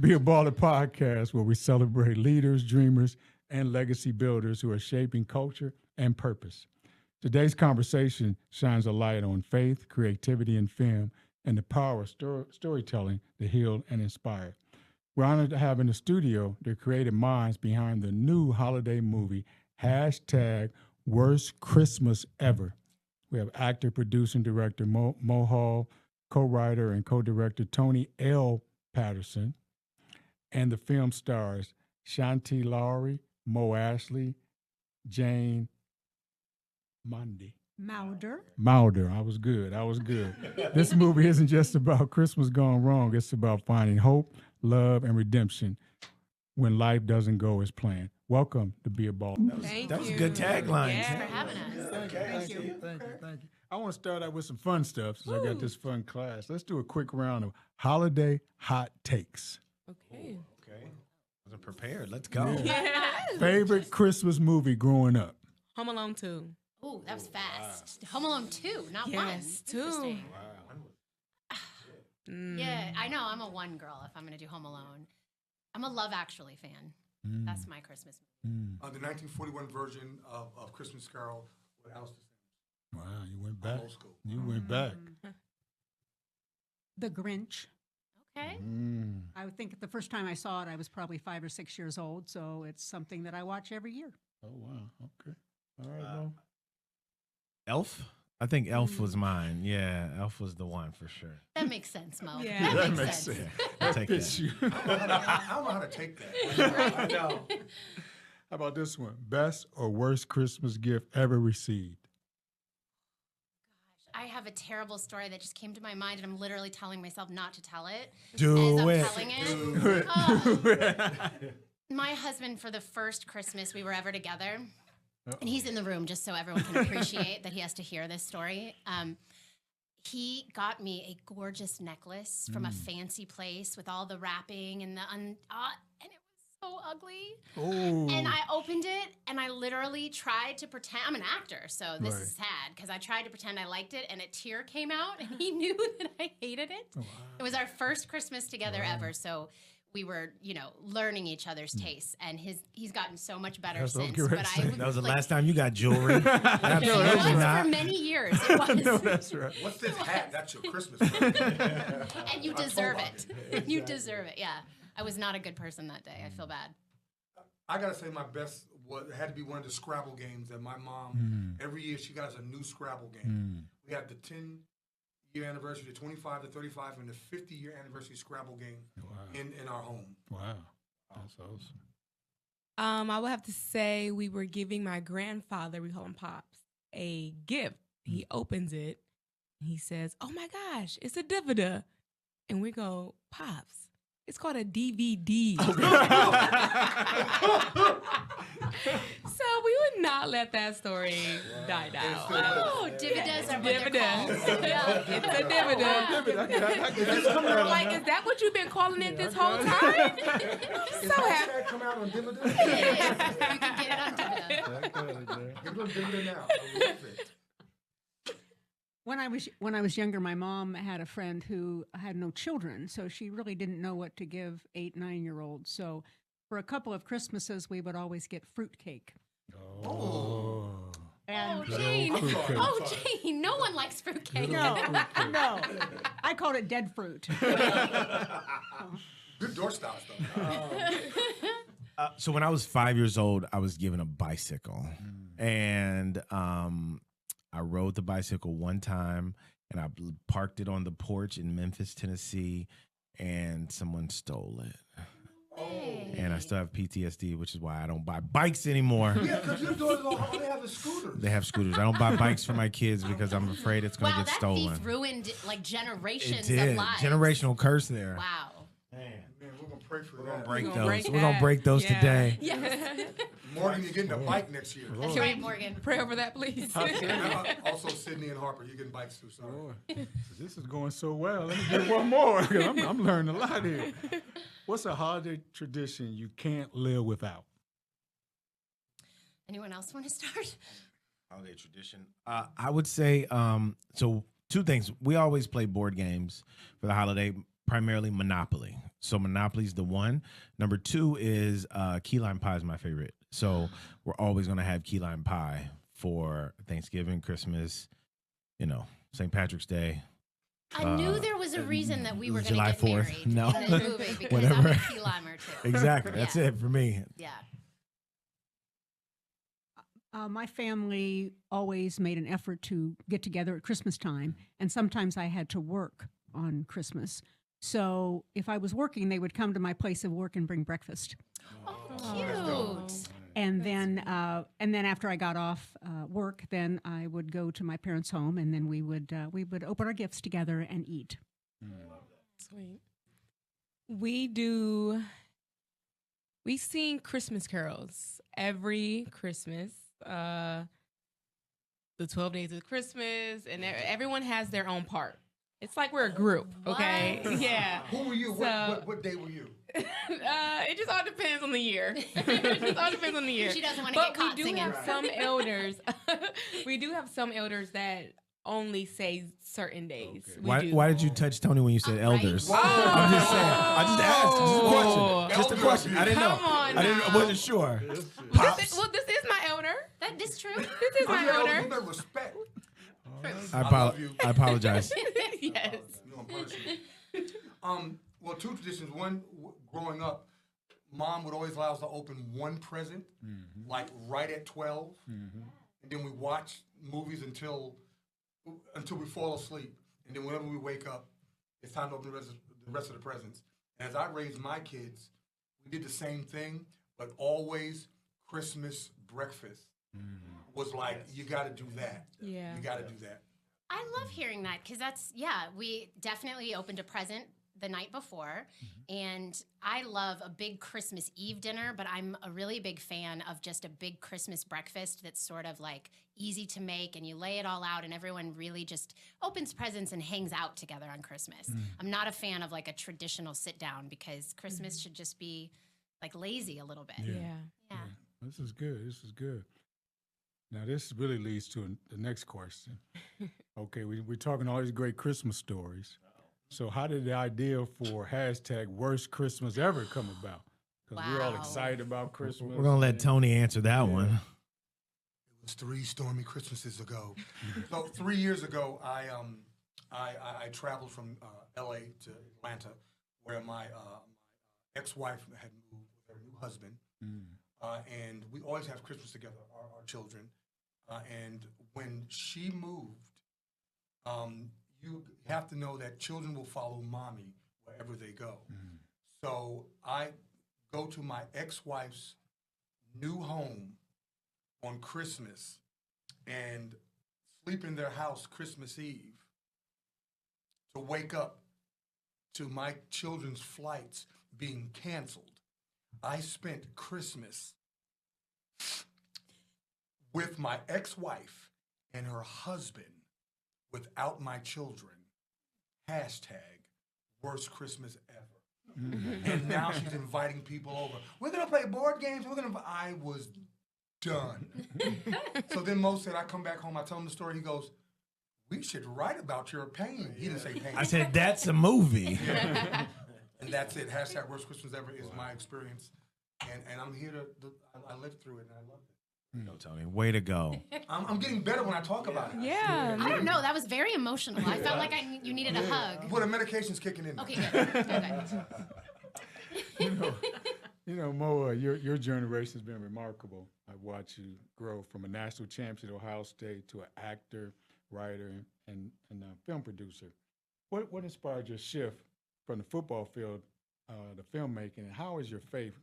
Be a Baller podcast where we celebrate leaders, dreamers, and legacy builders who are shaping culture and purpose. Today's conversation shines a light on faith, creativity in film, and the power of storytelling to heal and inspire. We're honored to have in the studio the creative minds behind the new holiday movie, hashtag Worst Christmas Ever. We have actor, producer, and director Mo Hall, co-writer and co-director Tony L. Patterson, and the film stars Shanti Lowry, Mo Ashley, Jane Mauder. I was good. This movie isn't just about Christmas gone wrong. It's about finding hope, love, and redemption when life doesn't go as planned. Welcome to Be a Ball. That was a good tagline. Thanks for having us. Thank you. I want to start out with some fun stuff since I got this fun class. Let's do a quick round of holiday hot takes. Okay. Wasn't prepared. Let's go. Favorite Christmas movie growing up? Home Alone 2. Ooh, that was fast. Home Alone 2, not one. Yes, 2. Interesting. Yeah, I know. I'm a one girl if I'm going to do Home Alone. I'm a Love Actually fan. That's my Christmas movie. The 1941 version of Christmas Carol with Alice. Wow, you went back. Old school. You went back. The Grinch. Okay. I would think the first time I saw it, I was probably 5 or 6 years old, so it's something that I watch every year. Oh, wow. Okay. All right, Mo. Elf? I think Elf was mine. Yeah, Elf was the one for sure. That makes sense, Mo. Yeah. That makes sense. I'll take that. I don't know how to take that. I know. How about this one? Best or worst Christmas gift ever received? I have a terrible story that just came to my mind, and I'm literally telling myself not to tell it. Do as I'm it. telling it. Oh. My husband, for the first Christmas we were ever together, and he's in the room just so everyone can appreciate that he has to hear this story. He got me a gorgeous necklace from a fancy place with all the wrapping and and it was so ugly. Oh. And I opened it and I literally tried to pretend. I'm an actor, so this is sad because I tried to pretend I liked it and a tear came out and he knew that I hated it. Wow. It was our first Christmas together ever, so we were, learning each other's tastes, and he's gotten so much better since. But That was the last time you got jewelry. it Absolutely was not. for many years. It was. No, that's right. What's this hat? That's your Christmas present. And you deserve it. You deserve it. Yeah. I was not a good person that day. I feel bad. I gotta say my best had to be one of the Scrabble games that my mom, every year she got us a new Scrabble game. We had the 10-year anniversary, the 25, the 35, and the 50-year anniversary Scrabble game in our home. Wow. That's awesome. I would have to say we were giving my grandfather, we call him Pops, a gift. He opens it. And he says, "Oh my gosh, it's a DVD." And we go, "Pops, it's called a DVD." So we would not let that story die down. Oh, dividends are what they're Dividends. called. Yeah. It's a dividend. Like, is that what you've been calling it this whole time? I'm so happy. That come out on dividend? You can get it on dividend. Give them dividend now. I love it. When I was younger, my mom had a friend who had no children, so she really didn't know what to give 8, 9-year-olds. So for a couple of Christmases, we would always get fruitcake. Oh. And Jane. Fruitcake. Oh, Jane. No one likes fruitcake. no, I called it dead fruit. Good doorstops, though. So when I was 5 years old, I was given a bicycle. And I rode the bicycle one time, and I parked it on the porch in Memphis, Tennessee, and someone stole it. And I still have PTSD, which is why I don't buy bikes anymore. Yeah, because your daughters all they have is scooters. They have scooters. I don't buy bikes for my kids because I'm afraid it's going to Wow, get that stolen. thief ruined like It generations did. of lives. Generational curse there. Wow. Man, we're going to pray for We're that. going to break We're gonna those. break We're going to that. break those Yeah. today. Yes. Morgan, you're getting a bike next year. That's right, Morgan. Pray over that, please. Also, Sydney and Harper, you're getting bikes too. Sorry. Boy, this is going so well. Let me get one more. 'Cause I'm learning a lot here. What's a holiday tradition you can't live without? Anyone else want to start? Holiday tradition. I would say, so 2 things. We always play board games for the holiday. primarily Monopoly. So Monopoly's the one. Number two is key lime pie is my favorite. So we're always going to have key lime pie for Thanksgiving, Christmas, St. Patrick's Day. I knew there was a reason that we were going to July get 4th. married No. in the movie because Whatever. I'm a key limer too. Exactly. That's Yeah. it for me. Yeah. My family always made an effort to get together at Christmas time, and sometimes I had to work on Christmas. So if I was working, they would come to my place of work and bring breakfast. Oh, cute. And then after I got off work, then I would go to my parents' home, and then we would open our gifts together and eat. Sweet. We sing Christmas carols every Christmas. The 12 days of Christmas, and everyone has their own part. It's like we're a group, okay? What? Yeah. Who were you? So- What day were you? It just all depends on the year. It just all depends on the year. She doesn't want to But get caught we do singing. have some elders. We do have some elders that only say certain days. Okay. We do. Why did you touch Tony when you said Right. elders? Whoa. I'm just saying. I just asked. Just a Elders. question. I didn't know. Come on I now. wasn't sure. This Pops. this is my elder. That is true. This is my You elder. better respect. I love you. apologize. Yes. You don't punish me. Well, two traditions. One, growing up, Mom would always allow us to open one present, like right at 12, and then we watch movies until we fall asleep, and then whenever we wake up, it's time to open the rest of the presents. And as I raised my kids, we did the same thing, but always Christmas breakfast was like, you got to do that. Yeah. You got to do that. I love hearing that because we definitely opened a present the night before. And I love a big Christmas Eve dinner, but I'm a really big fan of just a big Christmas breakfast that's sort of like easy to make and you lay it all out and everyone really just opens presents and hangs out together on Christmas. I'm not a fan of like a traditional sit down because Christmas should just be like lazy a little bit. Yeah. Yeah. This is good. This is good. Now, this really leads to the next question. Okay, we're talking all these great Christmas stories. So how did the idea for hashtag worst Christmas ever come about? Because we're all Wow. excited about Christmas. We're gonna let Tony answer that one. It was 3 stormy Christmases ago. So 3 years ago, I traveled from L.A. to Atlanta, where my ex-wife had moved with her new husband, and we always have Christmas together, our children. And when she moved, you have to know that children will follow mommy wherever they go. So I go to my ex-wife's new home on Christmas and sleep in their house Christmas Eve to wake up to my children's flights being canceled. I spent Christmas with my ex-wife and her husband without my children. Hashtag worst Christmas ever. And now she's inviting people over. We're gonna play board games. I was done. So then Mo said, I come back home, I tell him the story. He goes, we should write about your pain. He didn't say pain. I said that's a movie. And that's it. Hashtag worst Christmas ever is my experience. And I'm here I lived through it and I love it. No, Tony, way to go. I'm getting better when I talk about it. Yeah. I don't know. That was very emotional. I felt like you needed a hug. Well, the medication's kicking in. Okay, good. Okay. Mo, your generation's been remarkable. I've watched you grow from a national champion at Ohio State to an actor, writer, and a film producer. What inspired your shift from the football field to filmmaking, and how has your faith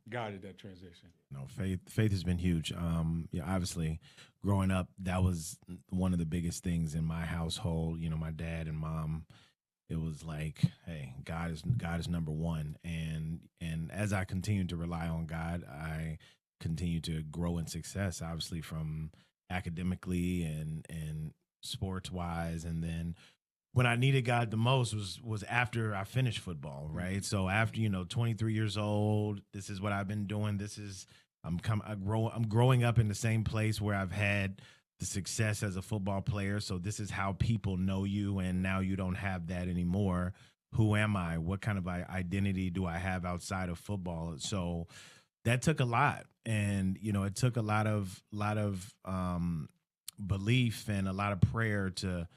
guided that transition? No, faith has been huge. Obviously, growing up, that was one of the biggest things in my household. My dad and mom, it was like, hey, God is number one. And as I continued to rely on God, I continued to grow in success, obviously from academically and sports wise. And then when I needed God the most was after I finished football, right? So after 23 years old, this is what I've been doing. I'm growing up in the same place where I've had the success as a football player. So this is how people know you, and now you don't have that anymore. who am I? What kind of identity do I have outside of football? So that took a lot, and it took a lot of belief and a lot of prayer to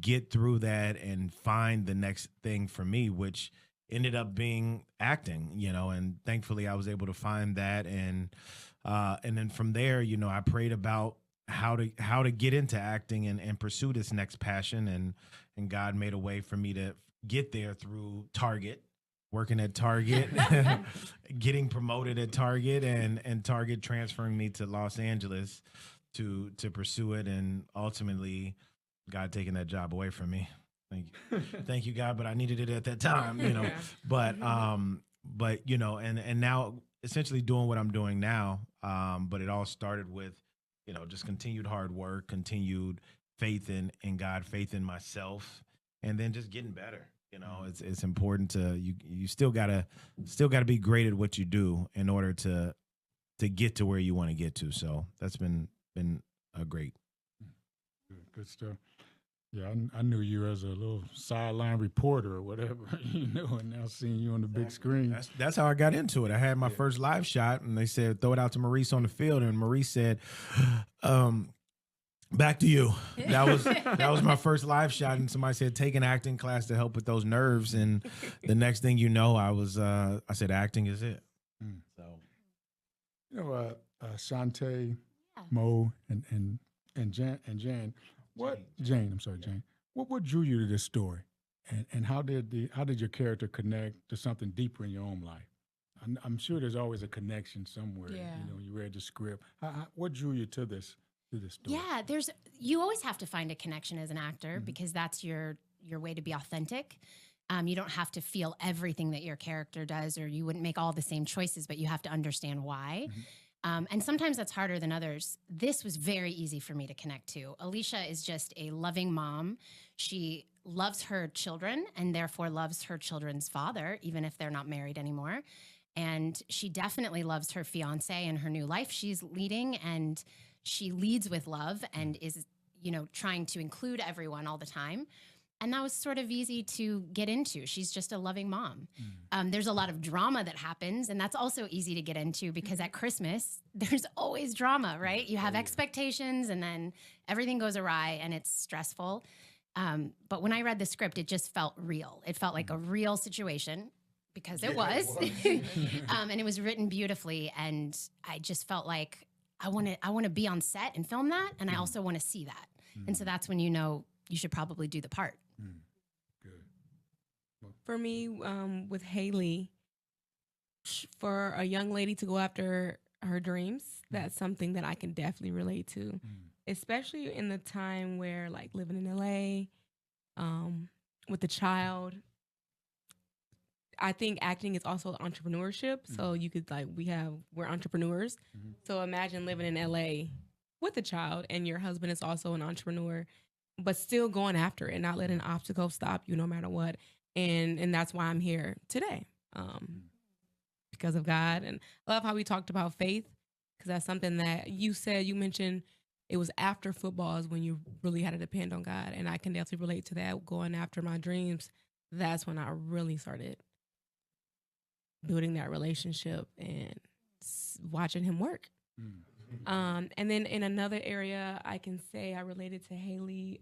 get through that and find the next thing for me, which ended up being acting. And thankfully I was able to find that, and then from there, I prayed about how to get into acting and pursue this next passion, and God made a way for me to get there through Target, working at Target, getting promoted at Target, and Target transferring me to Los Angeles to pursue it, and ultimately God taking that job away from me. Thank you, God, but I needed it at that time, Yeah. But and now essentially doing what I'm doing now. But it all started with, just continued hard work, continued faith in God, faith in myself, and then just getting better. It's important to you still gotta be great at what you do in order to get to where you want to get to. So that's been a great. Good stuff. Yeah, I knew you as a little sideline reporter or whatever, and now seeing you on the big screen. That's how I got into it. I had my first live shot, and they said, throw it out to Maurice on the field, and Maurice said, back to you. That was my first live shot, and somebody said, take an acting class to help with those nerves, and the next thing you know, I said, acting is it. So, Shantae, Yeah. Mo, and Jan. Jane. What drew you to this story, and how did your character connect to something deeper in your own life? I'm sure there's always a connection somewhere. Yeah. You read the script. What drew you to this story? Yeah, you always have to find a connection as an actor because that's your way to be authentic. You don't have to feel everything that your character does, or you wouldn't make all the same choices, but you have to understand why. And sometimes that's harder than others. This was very easy for me to connect to. Alicia is just a loving mom. She loves her children and therefore loves her children's father, even if they're not married anymore. And she definitely loves her fiance and her new life she's leading. And she leads with love and is, trying to include everyone all the time. And that was sort of easy to get into. She's just a loving mom. There's a lot of drama that happens, and that's also easy to get into because at Christmas, there's always drama, right? You have expectations, and then everything goes awry, and it's stressful. But when I read the script, it just felt real. It felt like a real situation because it was. And it was written beautifully, and I just felt like I want to be on set and film that, and I also want to see that. And so that's when you should probably do the part. Good. For me, with Haley, for a young lady to go after her dreams, that's something that I can definitely relate to, especially in the time where, like, living in LA, with the child. I think acting is also entrepreneurship. So you could, like, we're entrepreneurs. So imagine living in LA with a child and your husband is also an entrepreneur, but still going after it, not letting obstacles stop you no matter what. And that's why I'm here today, because of God. And I love how we talked about faith, because that's something that you mentioned it was after football is when you really had to depend on God. And I can definitely relate to that, going after my dreams. That's when I really started building that relationship and watching him work. And then in another area, I can say I related to Haley,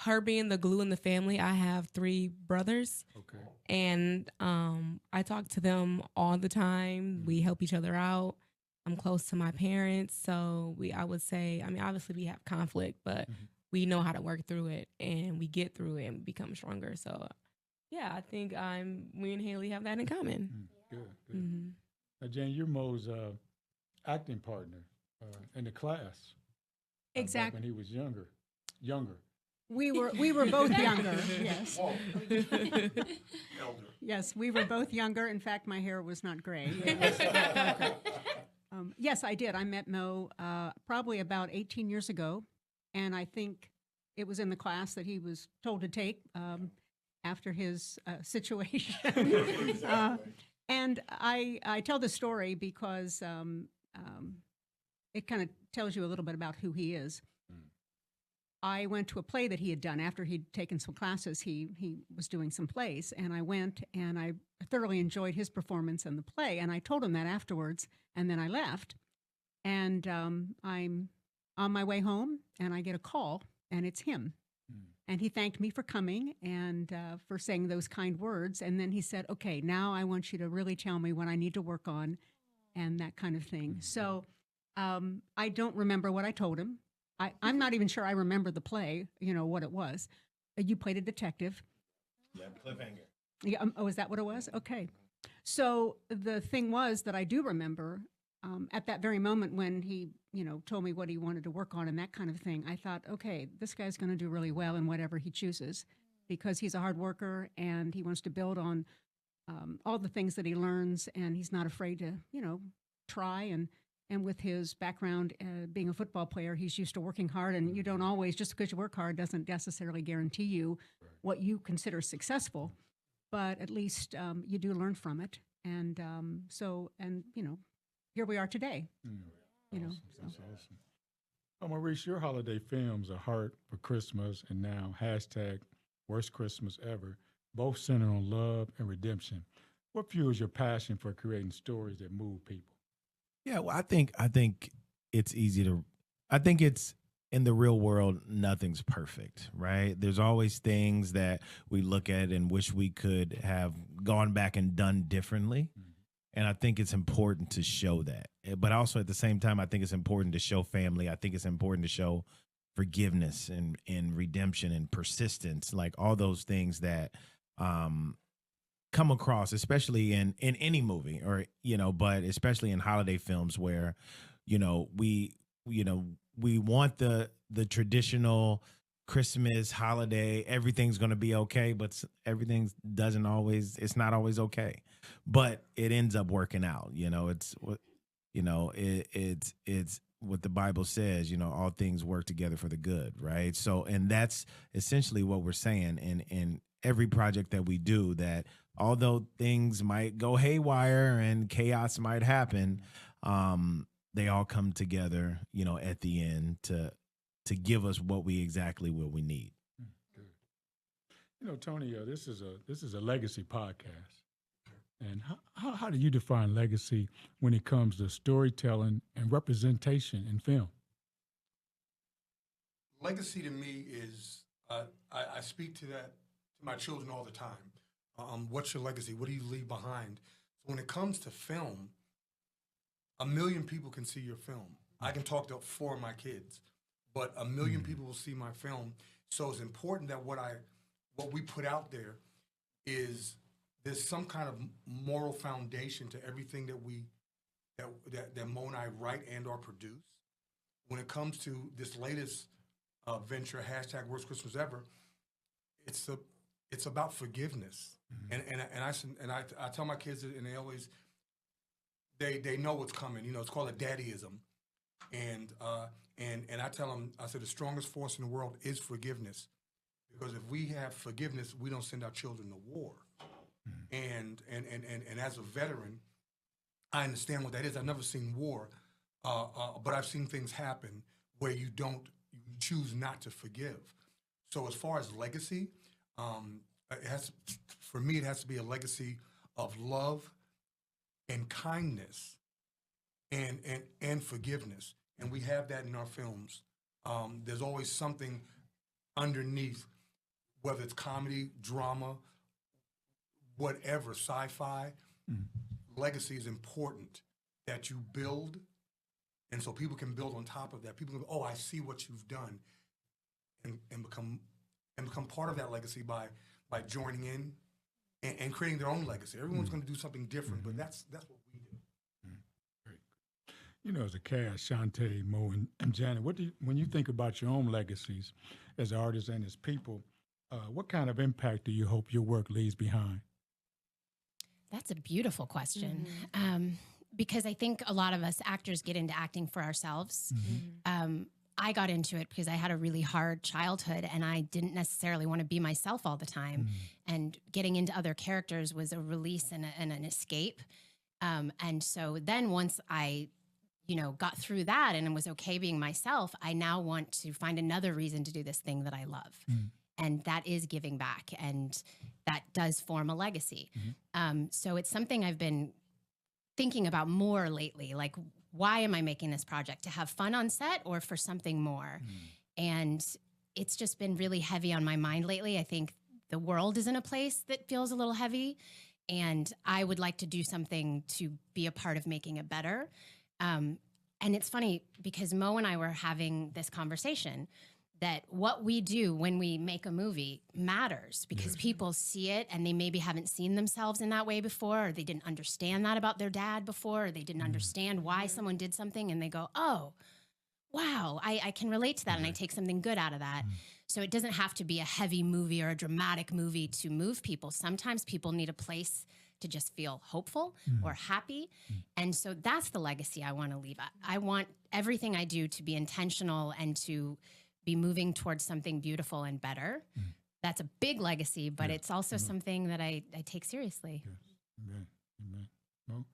her being the glue in the family. I have 3 brothers. Okay. And I talk to them all the time. We help each other out. I'm close to my parents. So I would say, obviously we have conflict, but we know how to work through it, and we get through it and become stronger. So yeah, I think me and Haley have that in common. Good. Now, Jane, you're Mo's acting partner in the class. Exactly. When he was younger. We were both younger. Yes. Elder. Yes, we were both younger. In fact, my hair was not gray. Yes, I did. I met Mo probably about 18 years ago, and I think it was in the class that he was told to take after his situation. And I tell this story because it kind of tells you a little bit about who he is. I went to a play that he had done after he'd taken some classes. He was doing some plays, and I went and I thoroughly enjoyed his performance in the play. And I told him that afterwards, and then I left. And I'm on my way home, and I get a call, and it's him. And he thanked me for coming and for saying those kind words. And then he said, "Okay, now I want you to really tell me what I need to work on," and that kind of thing. So I don't remember what I told him. I'm not even sure I remember the play, what it was. You played a detective. Yeah, cliffhanger. Yeah. Oh, is that what it was? Okay. So the thing was that I do remember at that very moment when he, told me what he wanted to work on and that kind of thing, I thought, okay, this guy's going to do really well in whatever he chooses because he's a hard worker and he wants to build on all the things that he learns, and he's not afraid to, try. And with his background being a football player, he's used to working hard, and you don't always, just because you work hard doesn't necessarily guarantee you what you consider successful, but at least you do learn from it. And here we are today. Awesome. That's awesome. Oh, Maurice, your holiday films are Heart for Christmas and now #Worst Christmas Ever, both center on love and redemption. What fuels your passion for creating stories that move people? Yeah, well, I think it's easy to. I think it's in the real world, nothing's perfect, right? There's always things that we look at and wish we could have gone back and done differently. And I think it's important to show that. But also at the same time, I think it's important to show family. I think it's important to show forgiveness and redemption and persistence, like all those things that come across, especially in any movie or, but especially in holiday films where, we want the traditional Christmas holiday, everything's going to be okay, but everything it's not always okay, but it ends up working out. It's what, it's what the Bible says, all things work together for the good. Right. So, and that's essentially what we're saying in every project that we do, that although things might go haywire and chaos might happen, they all come together, at the end to give us what we need. Good. Tony, this is a legacy podcast. And how do you define legacy when it comes to storytelling and representation in film? Legacy to me is, I speak to that to my children all the time. What's your legacy? What do you leave behind? So when it comes to film, 1 million people can see your film. I can talk to 4 of my kids, but 1 million people will see my film. So it's important that what we put out there is there's some kind of moral foundation to everything that Mo and I write and or produce. When it comes to this latest venture, #Worst Christmas Ever, it's about forgiveness. And I tell my kids, and they always they know what's coming. It's called a daddyism. And I tell them, I said, the strongest force in the world is forgiveness. Because if we have forgiveness, we don't send our children to war. And as a veteran, I understand what that is. I've never seen war, but I've seen things happen where you choose not to forgive. So as far as legacy, for me, it has to be a legacy of love and kindness and forgiveness. And we have that in our films. There's always something underneath, whether it's comedy, drama, whatever, sci-fi. Legacy is important that you build, and so people can build on top of that. People can go, oh, I see what you've done, and become part of that legacy by joining in and creating their own legacy. Everyone's going to do something different, but that's what we do. Great. As a cast, Shantae, Mo, and Janet, when you think about your own legacies as artists and as people, what kind of impact do you hope your work leaves behind? That's a beautiful question. Because I think a lot of us actors get into acting for ourselves. I got into it because I had a really hard childhood and I didn't necessarily want to be myself all the time. And getting into other characters was a release and an escape. And so then once I, got through that and was okay being myself, I now want to find another reason to do this thing that I love. And that is giving back. And that does form a legacy. So it's something I've been thinking about more lately. Like, why am I making this project? To have fun on set or for something more? And it's just been really heavy on my mind lately. I think the world is in a place that feels a little heavy. And I would like to do something to be a part of making it better. And it's funny because Mo and I were having this conversation that what we do when we make a movie matters because people see it and they maybe haven't seen themselves in that way before, or they didn't understand that about their dad before, or they didn't understand why someone did something, and they go, oh, wow, I can relate to that, and I take something good out of that. So it doesn't have to be a heavy movie or a dramatic movie to move people. Sometimes people need a place to just feel hopeful or happy. And so that's the legacy I want to leave. I want everything I do to be intentional and to be moving towards something beautiful and better. That's a big legacy, but it's also something that I take seriously. Amen. Amen. Mo?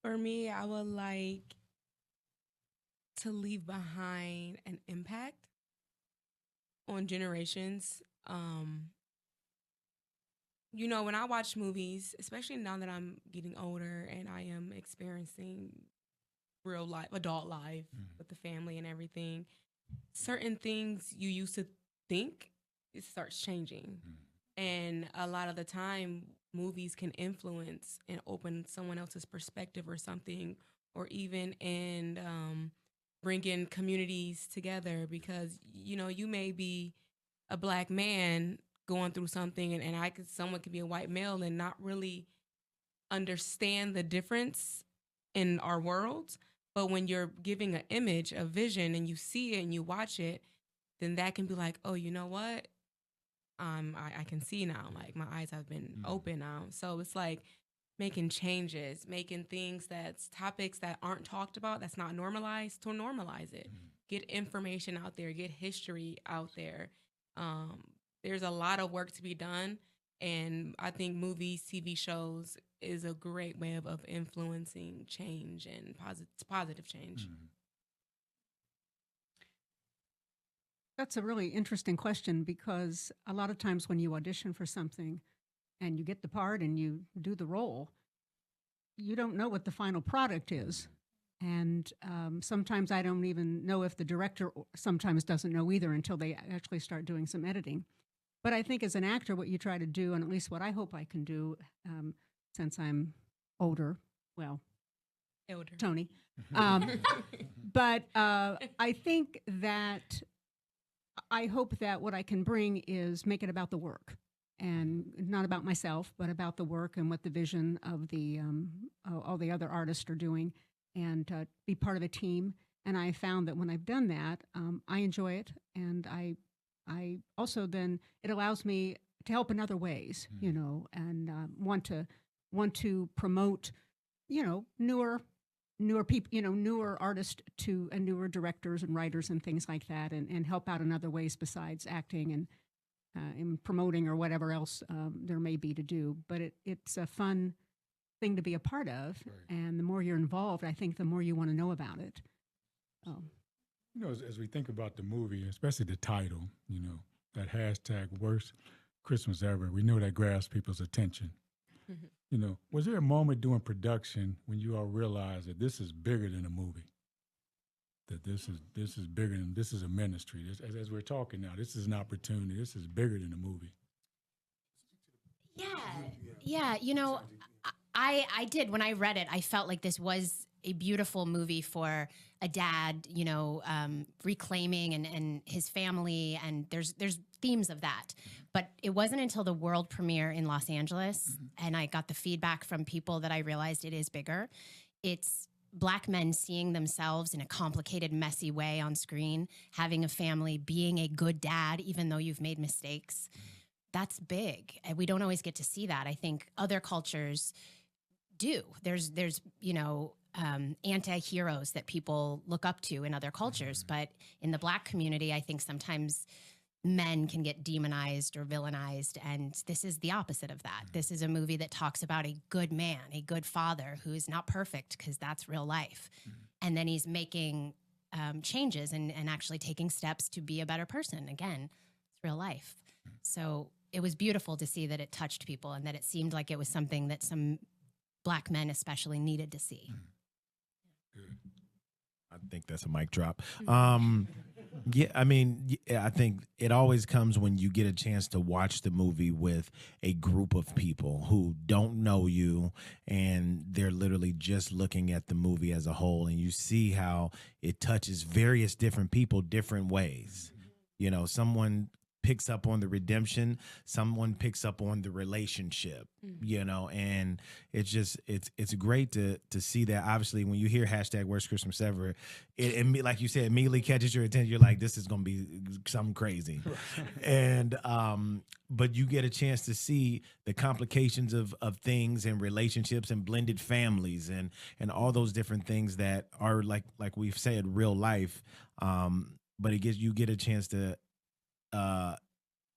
For me, I would like to leave behind an impact on generations. When I watch movies, especially now that I'm getting older and I am experiencing real life, adult life with the family and everything, certain things you used to think, it starts changing. And a lot of the time, movies can influence and open someone else's perspective or something, or even bring in communities together because, you may be a Black man going through something and someone could be a white male and not really understand the difference in our worlds. But when you're giving an image, a vision, and you see it and you watch it, then that can be like, oh, you know what? I can see now. Like, my eyes have been open now. So it's like making changes, making topics that aren't talked about, that's not normalized, to normalize it. Get information out there, get history out there. There's a lot of work to be done. And I think movies, TV shows is a great way of influencing change and positive change. That's a really interesting question because a lot of times when you audition for something and you get the part and you do the role, you don't know what the final product is. And sometimes I don't even know if the director sometimes doesn't know either until they actually start doing some editing. But I think as an actor, what you try to do, and at least what I hope I can do, since I'm older, Elder. Tony, but I think that I hope that what I can bring is make it about the work and not about myself, but about the work and what the vision of all the other artists are doing, and be part of a team. And I found that when I've done that, I enjoy it, and I also then it allows me to help in other ways, and want to promote, newer people, newer artists and newer directors and writers and things like that, and help out in other ways besides acting and in promoting or whatever else there may be to do. But it's a fun thing to be a part of, and the more you're involved, I think the more you want to know about it. As we think about the movie, especially the title, that hashtag worst Christmas ever, we know that grabs people's attention. Was there a moment during production when you all realized that this is bigger than a movie? That this is bigger than, this is a ministry. As we're talking now, this is an opportunity. This is bigger than a movie. Yeah. I did. When I read it, I felt like this was a beautiful movie for a dad, reclaiming and his family, and there's themes of that. But it wasn't until the world premiere in Los Angeles and I got the feedback from people that I realized it is bigger. It's Black men seeing themselves in a complicated, messy way on screen, having a family, being a good dad, even though you've made mistakes. That's big. And we don't always get to see that. I think other cultures do. There's anti-heroes that people look up to in other cultures. But in the Black community, I think sometimes men can get demonized or villainized. And this is the opposite of that. This is a movie that talks about a good man, a good father who is not perfect, because that's real life. And then he's making changes and actually taking steps to be a better person. Again, it's real life. So it was beautiful to see that it touched people and that it seemed like it was something that some Black men especially needed to see. Good. I think that's a mic drop. Yeah, I mean, I think it always comes when you get a chance to watch the movie with a group of people who don't know you, and they're literally just looking at the movie as a whole, and you see how it touches various different people different ways. You know, someone picks up on the redemption, someone picks up on the relationship, you know, and it's just it's great to see that. Obviously, when you hear #worst Christmas ever, it like you said, immediately catches your attention. You're like, this is gonna be something crazy. And but you get a chance to see the complications of things and relationships and blended families and all those different things that are like we've said, real life. But you get a chance to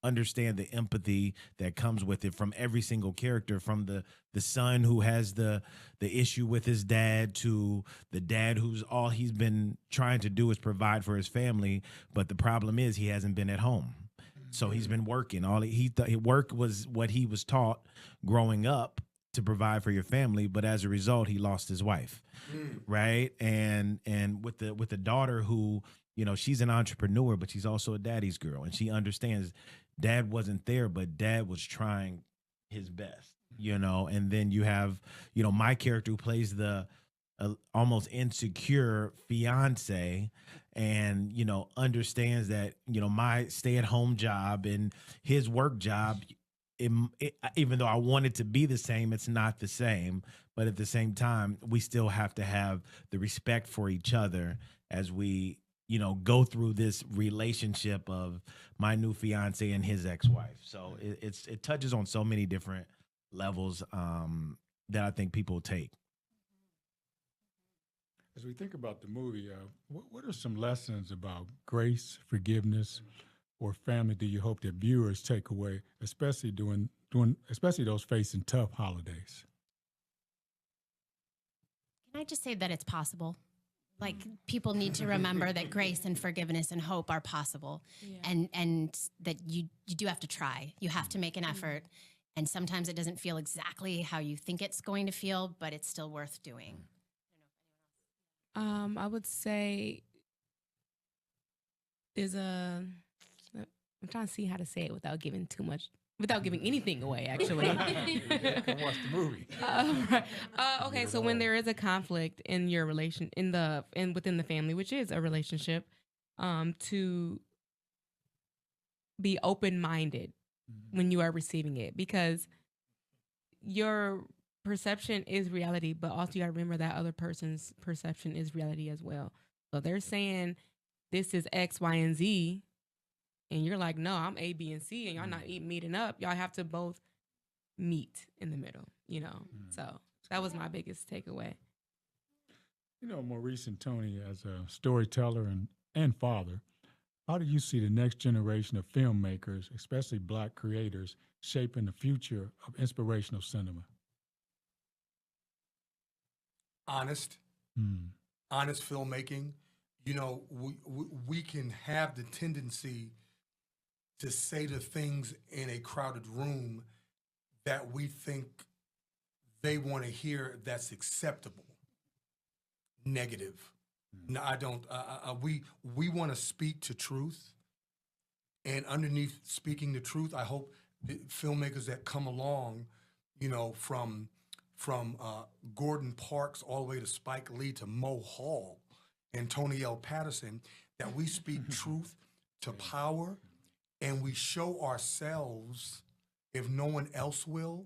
understand the empathy that comes with it from every single character, from the son who has the issue with his dad to the dad who's all he's been trying to do is provide for his family, but the problem is he hasn't been at home. So he's been working. All he thought work was what he was taught growing up to provide for your family, but as a result he lost his wife. Right? And with the daughter who, you know, she's an entrepreneur, but she's also a daddy's girl. And she understands dad wasn't there, but dad was trying his best, you know. And then you have, you know, my character who plays the almost insecure fiance and, you know, understands that, you know, my stay-at-home job and his work job, even though I want it to be the same, it's not the same. But at the same time, we still have to have the respect for each other as we, you know, go through this relationship of my new fiance and his ex-wife. So it touches on so many different levels that I think people take. As we think about the movie, what are some lessons about grace, forgiveness, or family do you hope that viewers take away, especially especially those facing tough holidays? Can I just say that it's possible? Like, people need to remember that grace and forgiveness and hope are possible, and that you do have to try. You have to make an effort, and sometimes it doesn't feel exactly how you think it's going to feel, but it's still worth doing. I would say I'm trying to see how to say it without giving anything away, actually. Come watch the movie. Right. Okay, so when there is a conflict in your relation, within the family, which is a relationship, to be open-minded when you are receiving it, because your perception is reality, but also you got to remember that other person's perception is reality as well. So they're saying this is X, Y, and Z, and you're like, no, I'm A, B, and C, and y'all not meeting up. Y'all have to both meet in the middle, you know? So that was my biggest takeaway. You know, Maurice and Tony, as a storyteller and father, how do you see the next generation of filmmakers, especially Black creators, shaping the future of inspirational cinema? Honest filmmaking. You know, we can have the tendency to say the things in a crowded room that we think they want to hear that's acceptable. Negative. No, I don't. We want to speak to truth, and underneath speaking the truth, I hope the filmmakers that come along, you know, from Gordon Parks all the way to Spike Lee to Mo Hall and Tony L. Patterson, that we speak truth to power, and we show ourselves, if no one else will,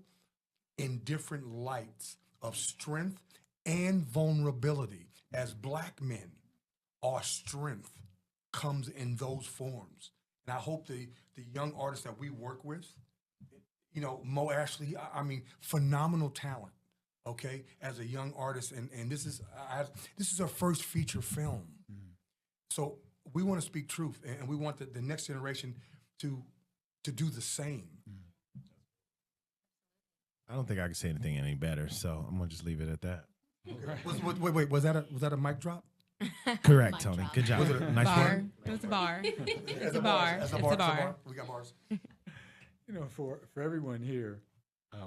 in different lights of strength and vulnerability. As Black men, our strength comes in those forms. And I hope the young artists that we work with, you know, Mo Ashley, I mean, phenomenal talent, okay, as a young artist. And this is our first feature film. So we want to speak truth, and we want the next generation to do the same. I don't think I can say anything any better, so I'm gonna just leave it at that. Wait, was that a mic drop? Correct, Mic Tony. drop. Good job. Was it a Nice Bar. work. It was a bar. It's It's a bar. It's a bar. We got bars. You know, for everyone here,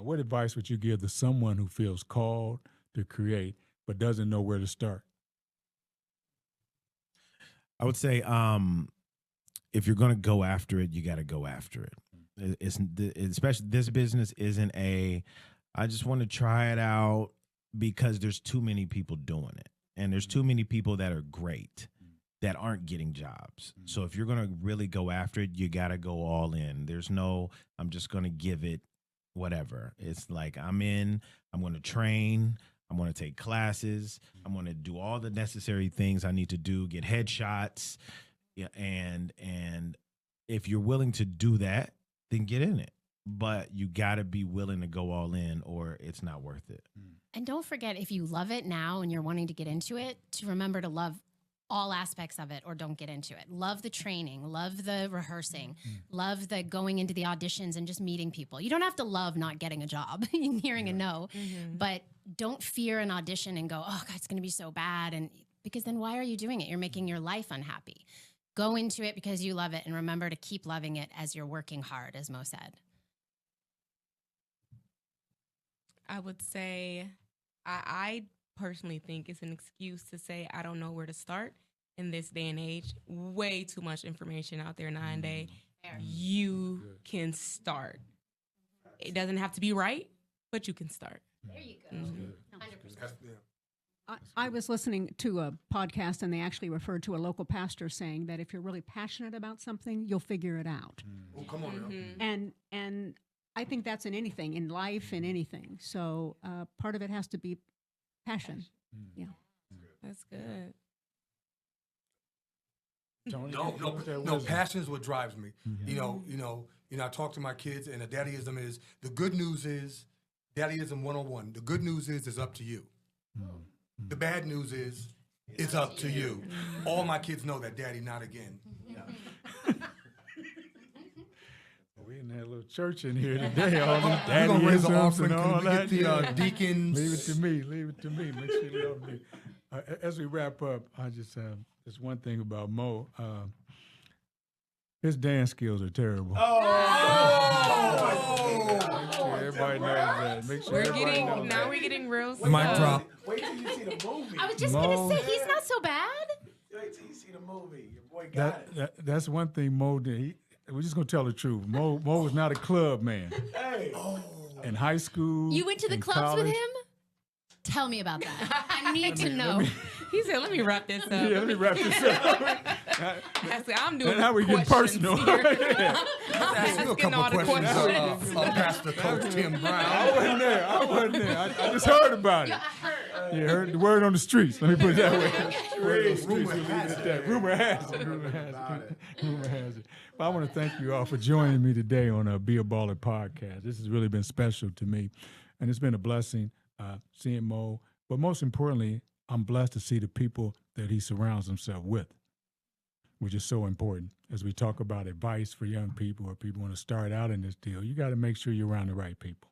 what advice would you give to someone who feels called to create but doesn't know where to start? I would say, if you're gonna go after it, you got to go after it. Especially this business isn't I just want to try it out because there's too many people doing it, and there's too many people that are great that aren't getting jobs. So if you're going to really go after it, you got to go all in. There's no, I'm just going to give it whatever. It's like I'm going to train, I'm going to take classes, I'm going to do all the necessary things I need to do, get headshots. Yeah, and if you're willing to do that, then get in it. But you got to be willing to go all in or it's not worth it. And don't forget, if you love it now and you're wanting to get into it, to remember to love all aspects of it or don't get into it. Love the training, love the rehearsing, love the going into the auditions and just meeting people. You don't have to love not getting a job and hearing a no, but don't fear an audition and go, oh God, it's going to be so bad. And because then why are you doing it? You're making your life unhappy. Go into it because you love it and remember to keep loving it as you're working hard, as Mo said. I would say I personally think it's an excuse to say I don't know where to start in this day and age. Way too much information out there nowadays. You can start. It doesn't have to be right, but you can start. There you go. 100%. I was listening to a podcast, and they actually referred to a local pastor saying that if you're really passionate about something, you'll figure it out. Oh, come on now. And I think that's in anything, in life, in anything. So part of it has to be passion. Yeah. That's good. Tony, No. Passion is what drives me. You know. I talk to my kids, and the daddyism is the good news is daddyism 101. The good news is it's up to you. The bad news is it's up to you. All my kids know that, Daddy, not again. We in that little church in here today. All these We're gonna raise the daddyisms offering. and all Can we that. get the deacons? Leave it to me. Leave it to me. Make sure you love me. As we wrap up, I just have this one thing about Mo. His dance skills are terrible. Make sure everybody knows that. Make sure everybody knows that. We're getting real Mic drop. Wait till you see the movie. I was just Mo. going to say, he's not so bad. Wait till you see the movie. Your boy got it. That's one thing Mo did. We're just gonna tell the truth. Mo was not a club man. Hey. In high school, You went to the in clubs with college. him? Tell me about that. I need to know. He said, let me wrap this up. Yeah, let me wrap this up. I said, I'm doing And how we get questions personal. here. Ask you a Asking all couple the questions, Pastor Coach Tim I Brown. wasn't there. I just heard about it. You heard the word on the streets. Let me put it that way. Word on the streets. We'll leave it at that. Rumor has it. Rumor has it. But I want to thank you all for joining me today on Be a Baller podcast. This has really been special to me, and it's been a blessing seeing Mo. But most importantly, I'm blessed to see the people that he surrounds himself with, which is so important. As we talk about advice for young people or people want to start out in this deal, you got to make sure you're around the right people.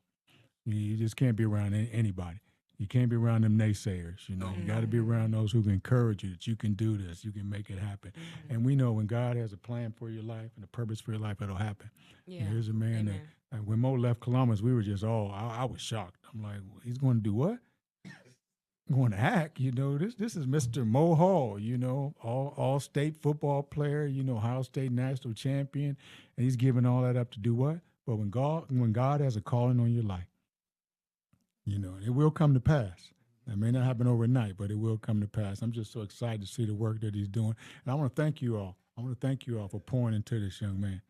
You just can't be around anybody. You can't be around them naysayers, you know. You got to be around those who can encourage you that you can do this, you can make it happen. And we know when God has a plan for your life and a purpose for your life, it'll happen. Yeah. And here's a man Amen. that, when Mo left Columbus, we were just all, I was shocked. I'm like, he's going to do what? Going to act, you know. This is Mr. Mo Hall, you know, all state football player, you know, Ohio State national champion, and he's giving all that up to do what? But when God has a calling on your life, you know, it will come to pass. It may not happen overnight, but it will come to pass. I'm just so excited to see the work that he's doing, and I want to thank you all. I want to thank you all for pouring into this young man,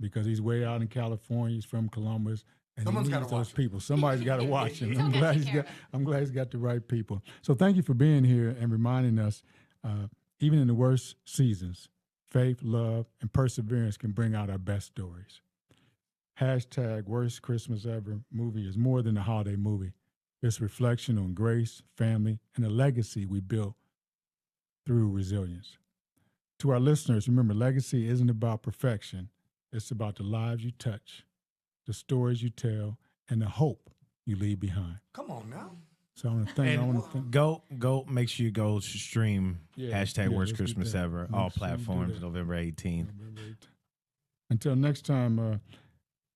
because he's way out in California. He's from Columbus. And Someone's he gotta needs watch those him. people. Somebody's got to watch him. Someone gotta take care of I'm glad he's got the right people. So thank you for being here and reminding us, even in the worst seasons, faith, love, and perseverance can bring out our best stories. Hashtag Worst Christmas Ever movie is more than a holiday movie. It's reflection on grace, family, and the legacy we built through resilience. To our listeners, remember, legacy isn't about perfection. It's about the lives you touch, the stories you tell, and the hope you leave behind. Come on now. So I want to thank. And go. Make sure you go stream hashtag Worst let's get Christmas that. Ever. Make All sure you do platforms, that. November 18th. Until next time,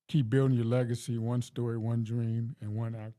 keep building your legacy, one story, one dream, and one act.